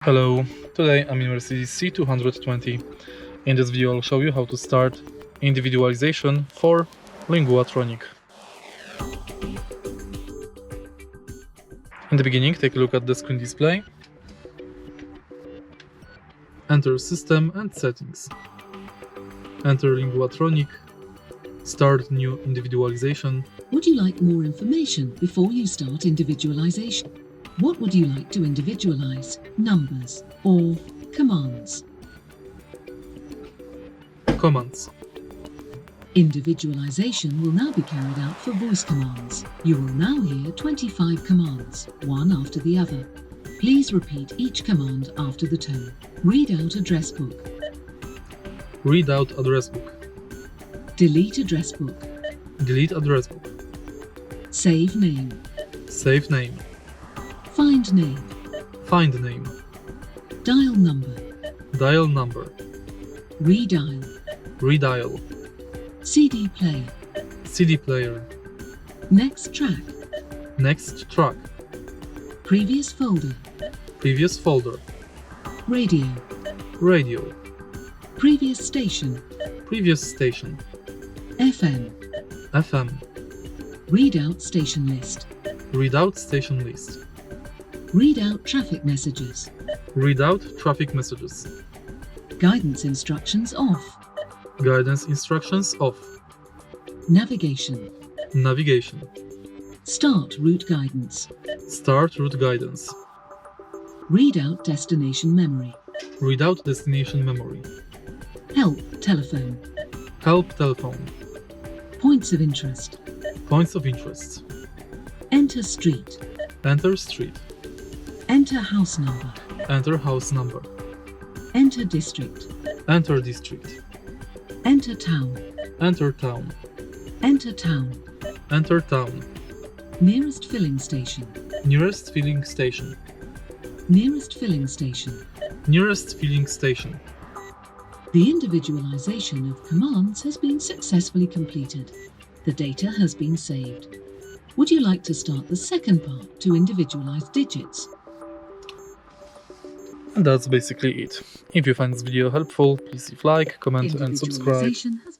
Hello, today I'm in Mercedes C220. In this video I'll show you how to start individualization for Linguatronic. In the beginning, take a look at the screen display. Enter System and Settings. Enter Linguatronic. Start new individualization. Would you like more information before you start individualization? What would you like to individualize? Numbers or commands? Commands. Individualization will now be carried out for voice commands. You will now hear 25 commands, one after the other. Please repeat each command after the tone. Read out address book. Read out address book. Delete address book. Delete address book. Save name. Save name. Find name. Find name. Dial number. Dial number. Redial. Redial. CD player. CD player. Next track. Next track. Previous folder. Previous folder. Radio. Radio. Previous station. Previous station. FM. FM. Read out station list. Read out station list. Read out traffic messages. Read out traffic messages. Guidance instructions off. Guidance instructions off. Navigation. Navigation. Start route guidance. Start route guidance. Read out destination memory. Read out destination memory. Help telephone. Help telephone. Points of interest. Points of interest. Enter street. Enter street. Enter house number. Enter house number. Enter district. Enter district. Enter town. Enter town. Enter town. Enter town. Nearest filling station. Nearest filling station. Nearest filling station. Nearest filling station. The individualization of commands has been successfully completed. The data has been saved. Would you like to start the second part to individualize digits? And that's basically it. If you find this video helpful, please leave like, comment and subscribe. Individualization has